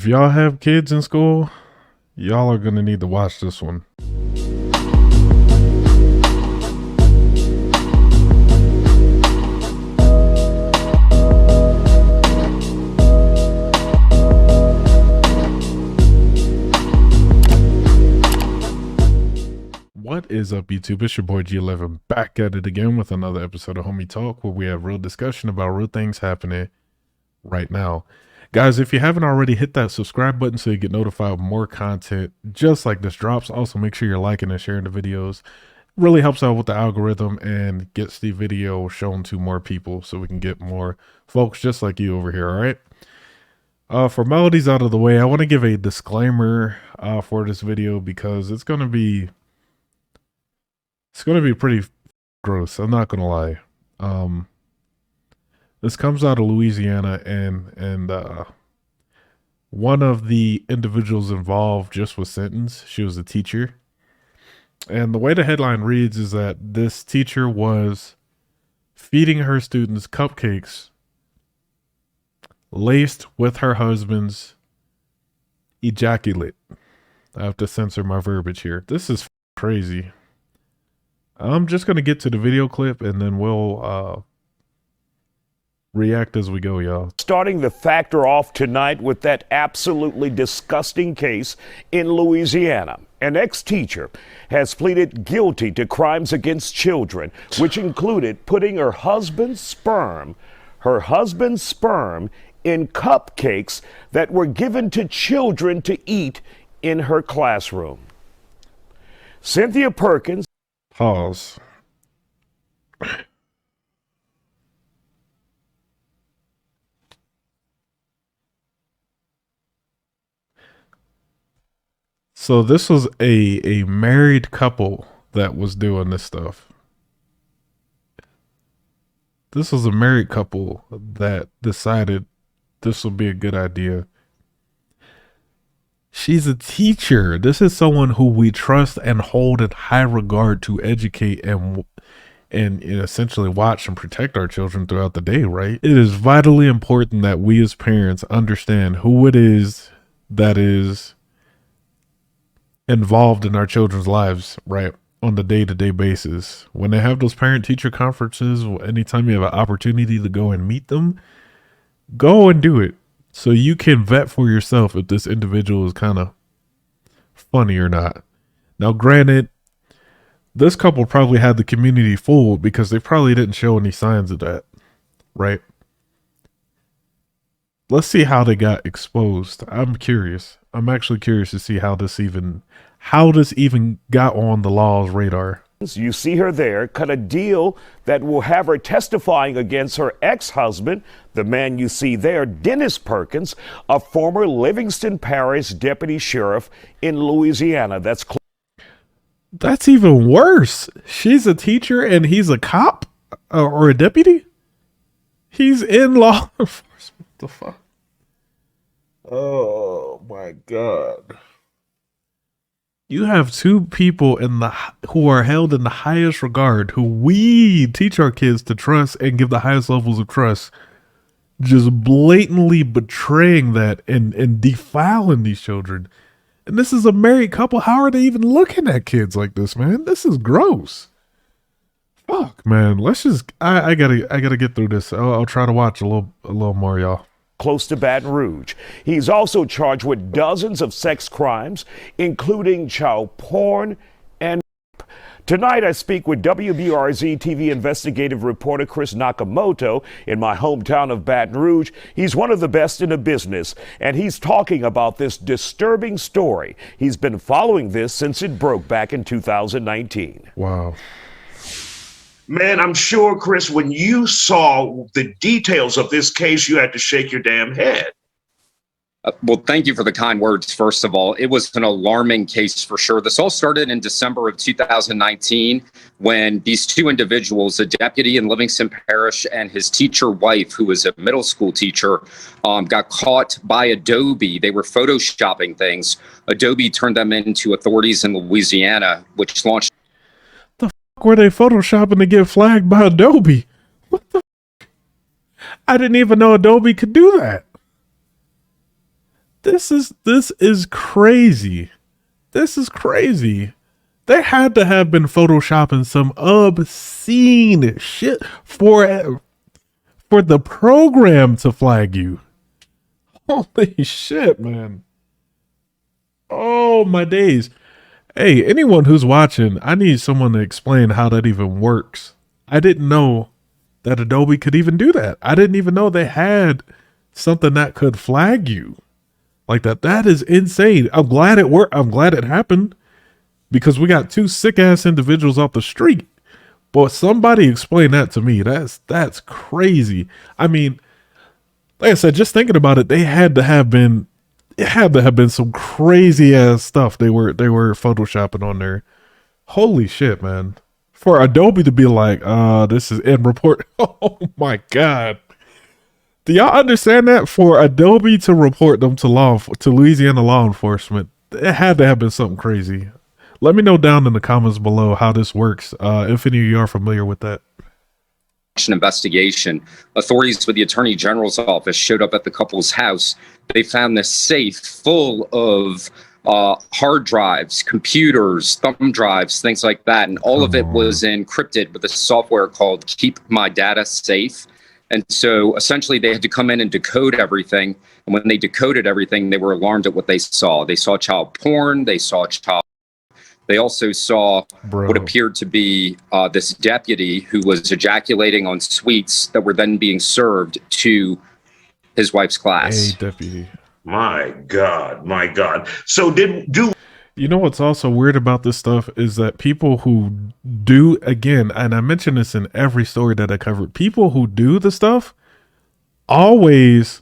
If y'all have kids in school, y'all are gonna need to watch this one. What is up, YouTube? It's your boy G11 back at it again with another episode of Homie Talk, where we have real discussion about real things happening right now. Guys, if you haven't already, hit that subscribe button so you get notified of more content just like this drops. Also, make sure you're liking and sharing the videos. Really helps out with the algorithm and gets the video shown to more people so we can get more folks just like you over here, all right? Formalities out of the way, I want to give a disclaimer for this video because it's going to be pretty gross. I'm not gonna lie. This comes out of Louisiana, and one of the individuals involved just was sentenced. She was a teacher, and the way the headline reads is that this teacher was feeding her students cupcakes laced with her husband's ejaculate. I have to censor my verbiage here. This is crazy. I'm just going to get to the video clip and then we'll react as we go, y'all. Starting the factor off tonight with that absolutely disgusting case in Louisiana. An ex-teacher has pleaded guilty to crimes against children, which included putting her husband's sperm in cupcakes that were given to children to eat in her classroom. Cynthia Perkins. Pause. So this was a married couple that was doing this stuff. This was a married couple that decided this would be a good idea. She's a teacher. This is someone who we trust and hold in high regard to educate and essentially watch and protect our children throughout the day, right? It is vitally important that we as parents understand who it is that is involved in our children's lives, right, on the day-to-day basis. When they have those parent-teacher conferences, anytime you have an opportunity to go and meet them, go and do it. So you can vet for yourself if this individual is kind of funny or not. Now, granted, this couple probably had the community fooled because they probably didn't show any signs of that, right? Let's see how they got exposed. I'm curious. I'm actually curious to see how this even got on the law's radar. You see her there, cut a deal that will have her testifying against her ex-husband, the man you see there, Dennis Perkins, a former Livingston Parish deputy sheriff in Louisiana. That's even worse. She's a teacher and he's a cop or a deputy. He's in law enforcement. What the fuck? Oh my God. You have two people who are held in the highest regard, who we teach our kids to trust and give the highest levels of trust, just blatantly betraying that and defiling these children. And this is a married couple. How are they even looking at kids like this, man? This is gross. Fuck, man. Let's just. I gotta get through this. I'll try to watch a little more, y'all. Close to Baton Rouge. He's also charged with dozens of sex crimes, including child porn and rape. Tonight, I speak with WBRZ TV investigative reporter Chris Nakamoto in my hometown of Baton Rouge. He's one of the best in the business, and he's talking about this disturbing story. He's been following this since it broke back in 2019. Wow. Man, I'm sure, Chris, when you saw the details of this case, you had to shake your damn head. Well, thank you for the kind words, first of all. It was an alarming case for sure. This all started in December of 2019 when these two individuals, a deputy in Livingston Parish and his teacher wife, who was a middle school teacher, got caught by Adobe. They were photoshopping things. Adobe turned them into authorities in Louisiana, which launched. Were they photoshopping to get flagged by Adobe? What the f? I didn't even know Adobe could do that. This is crazy. This is crazy. They had to have been photoshopping some obscene shit for the program to flag you. Holy shit, man. Oh, my days. Hey, anyone who's watching, I need someone to explain how that even works. I didn't know that Adobe could even do that. I didn't even know they had something that could flag you like that. That is insane. I'm glad it worked. I'm glad it happened because we got two sick ass individuals off the street. But somebody explain that to me. That's crazy. I mean, like I said, just thinking about it, it had to have been some crazy ass stuff they were photoshopping on there. Holy shit, man. For Adobe to be like, this is in report. Oh my God. Do y'all understand that? For Adobe to report them to Louisiana law enforcement, it had to have been something crazy. Let me know down in the comments below how this works, if any of you are familiar with that. Investigation. Authorities with the Attorney General's office showed up at the couple's house. They found this safe full of hard drives, computers, thumb drives, things like that. And all of it was encrypted with a software called Keep My Data Safe. And so essentially they had to come in and decode everything. And when they decoded everything, they were alarmed at what they saw. They saw child porn. They saw child. They also saw what appeared to be this deputy who was ejaculating on sweets that were then being served to his wife's class. Hey, deputy. My God, my God. So you know what's also weird about this stuff is that people who do, again, and I mention this in every story that I covered, people who do the stuff always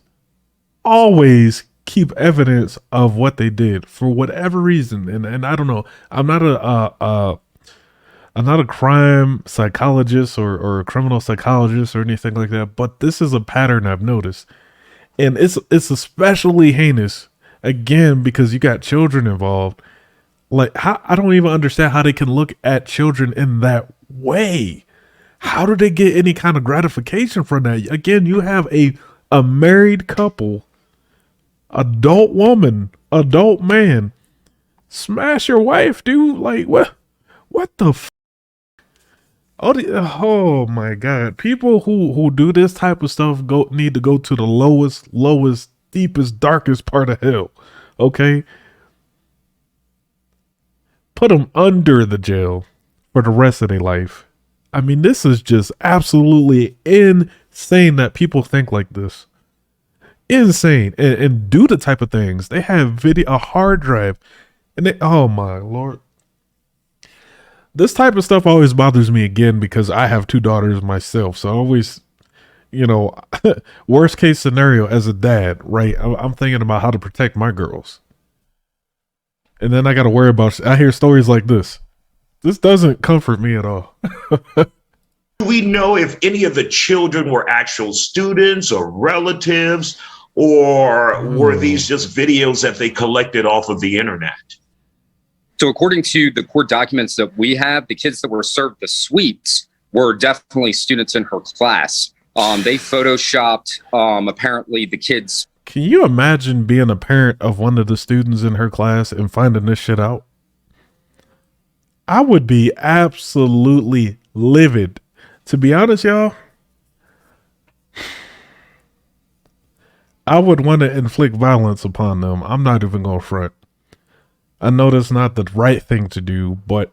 keep evidence of what they did for whatever reason. And I don't know. I'm not a crime psychologist or a criminal psychologist or anything like that, but this is a pattern I've noticed. And it's especially heinous, again, because you got children involved. Like, I don't even understand how they can look at children in that way. How do they get any kind of gratification from that? Again, you have a married couple, adult woman, adult man, smash your wife, dude. Like, what the f? Oh my God. People who do this type of stuff need to go to the lowest, deepest, darkest part of hell. Okay? Put them under the jail for the rest of their life. I mean, this is just absolutely insane that people think like this. Insane. And do the type of things. They have a hard drive. And oh my Lord. This type of stuff always bothers me again because I have two daughters myself. So I always, worst case scenario as a dad, right? I'm thinking about how to protect my girls. And then I got to worry about, I hear stories like this. This doesn't comfort me at all. do we know if any of the children were actual students or relatives, or were these just videos that they collected off of the internet? So according to the court documents that we have, the kids that were served the sweets were definitely students in her class. They photoshopped, apparently, the kids. Can you imagine being a parent of one of the students in her class and finding this shit out? I would be absolutely livid. To be honest, y'all, I would want to inflict violence upon them. I'm not even going to front. I know that's not the right thing to do, but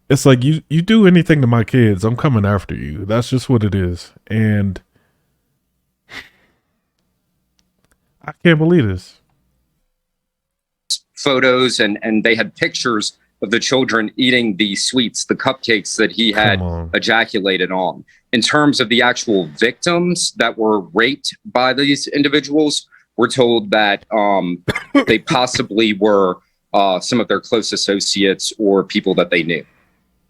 it's like you do anything to my kids, I'm coming after you. That's just what it is. And I can't believe this. Photos and they had pictures of the children eating the sweets, the cupcakes that he had ejaculated on. In terms of the actual victims that were raped by these individuals, we're told that they possibly were some of their close associates or people that they knew.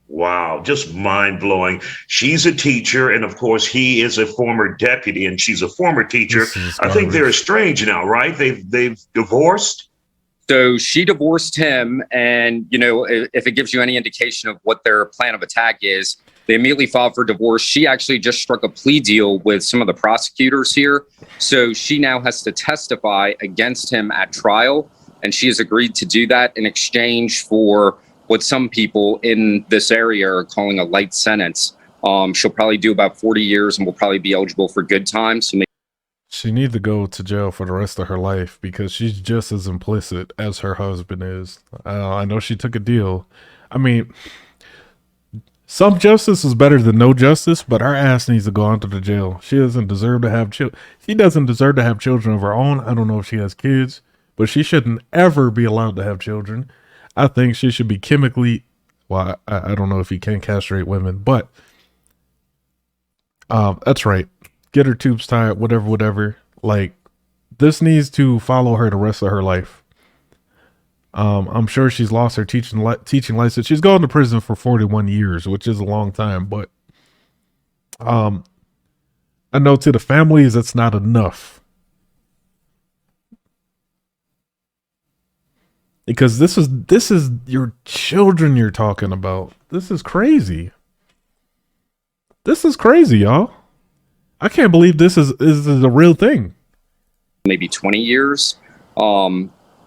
Wow, just mind-blowing. She's a teacher, and of course, he is a former deputy, and she's a former teacher. I think they're estranged now, right? They've divorced? So she divorced him, and, if it gives you any indication of what their plan of attack is, They immediately filed for divorce. She actually just struck a plea deal with some of the prosecutors here. So she now has to testify against him at trial. And she has agreed to do that in exchange for what some people in this area are calling a light sentence. She'll probably do about 40 years and will probably be eligible for good time. So She needs to go to jail for the rest of her life because she's just as implicit as her husband is. I know she took a deal. I mean, some justice is better than no justice, but her ass needs to go onto the jail. She doesn't deserve to have children. She doesn't deserve to have children of her own. I don't know if she has kids, but she shouldn't ever be allowed to have children. I think she should be chemically, well, I don't know if you can castrate women, but that's right. Get her tubes tied, whatever. Like, this needs to follow her the rest of her life. I'm sure she's lost her teaching license. She's gone to prison for 41 years, which is a long time, but I know to the families that's not enough. Because this is your children you're talking about. This is crazy. This is crazy, y'all. I can't believe this is a real thing. maybe 20 years.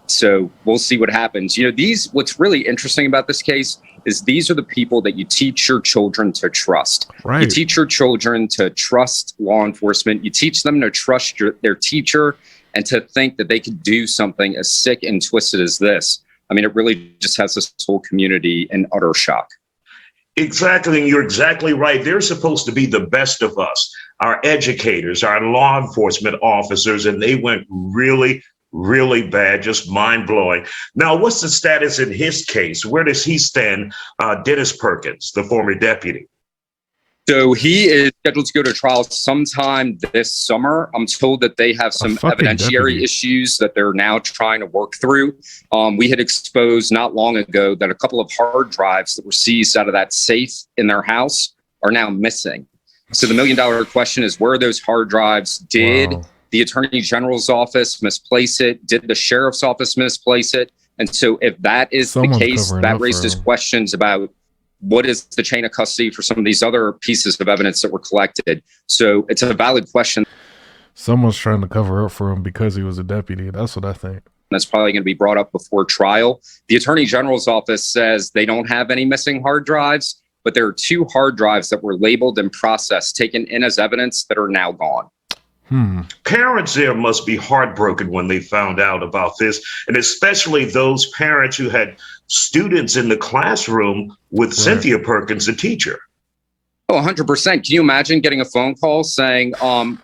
So we'll see what happens. You know, what's really interesting about this case is these are the people that you teach your children to trust. Right. You teach your children to trust law enforcement. You teach them to trust their teacher and to think that they could do something as sick and twisted as this. I mean, it really just has this whole community in utter shock. Exactly. And you're exactly right. They're supposed to be the best of us, our educators, our law enforcement officers, and they went really, really bad, just mind blowing. Now, what's the status in his case? Where does he stand? Dennis Perkins, the former deputy. So he is scheduled to go to trial sometime this summer. I'm told that they have some evidentiary issues that they're now trying to work through. We had exposed not long ago that a couple of hard drives that were seized out of that safe in their house are now missing. So the $1 million question is, where are those hard drives? Did the Attorney General's office misplace it? Did the Sheriff's office misplace it? And so if that is the case, that raises questions about what is the chain of custody for some of these other pieces of evidence that were collected. So it's a valid question. Someone's trying to cover up for him because he was a deputy. That's what I think. That's probably going to be brought up before trial. The Attorney General's office says they don't have any missing hard drives, but there are 2 hard drives that were labeled and processed, taken in as evidence, that are now gone. Parents there must be heartbroken when they found out about this, and especially those parents who had students in the classroom with Cynthia Perkins, the teacher. Oh, 100%. Can you imagine getting a phone call saying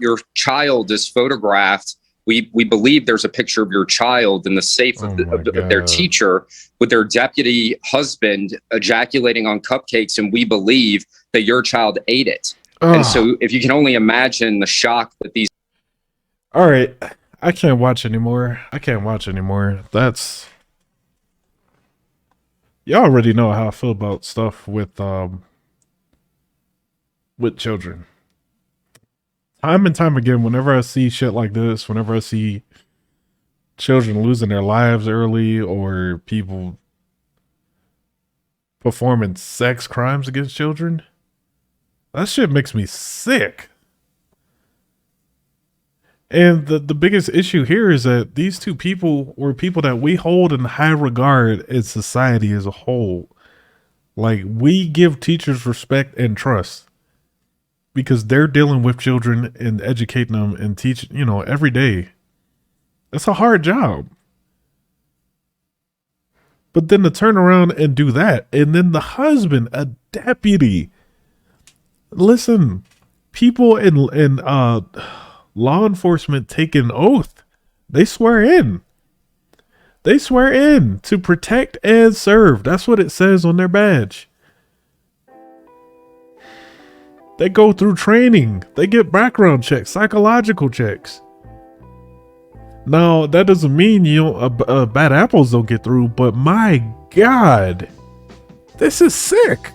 your child is photographed? We believe there's a picture of your child in the safe of their teacher with their deputy husband ejaculating on cupcakes, and we believe that your child ate it. And so if you can only imagine the shock that these... All right. I can't watch anymore. That's... Y'all already know how I feel about stuff with children. Time and time again, whenever I see shit like this, whenever I see children losing their lives early or people performing sex crimes against children, that shit makes me sick. And the biggest issue here is that these 2 people were people that we hold in high regard in society as a whole. Like, we give teachers respect and trust because they're dealing with children and educating them and teaching, every day. That's a hard job. But then to turn around and do that, and then the husband, a deputy. Listen, people in law enforcement take an oath. They swear in. They swear in to protect and serve. That's what it says on their badge. They go through training. They get background checks, psychological checks. Now, that doesn't mean bad apples don't get through, but my God, this is sick.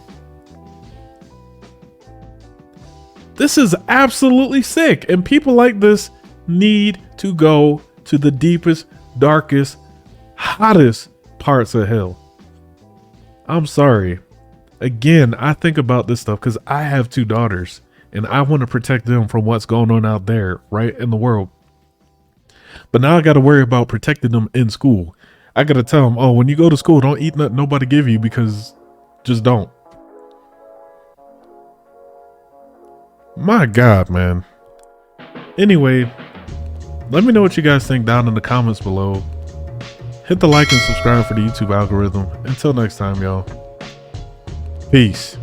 This is absolutely sick. And people like this need to go to the deepest, darkest, hottest parts of hell. I'm sorry. again, I think about this stuff because I have 2 daughters and I want to protect them from what's going on out there, right, in the world. But now I got to worry about protecting them in school. I got to tell them, oh, when you go to school, don't eat nothing nobody give you, because just don't. My God, man. Anyway, let me know what you guys think down in the comments below. Hit the like and subscribe for the YouTube algorithm. Until next time, y'all. Peace.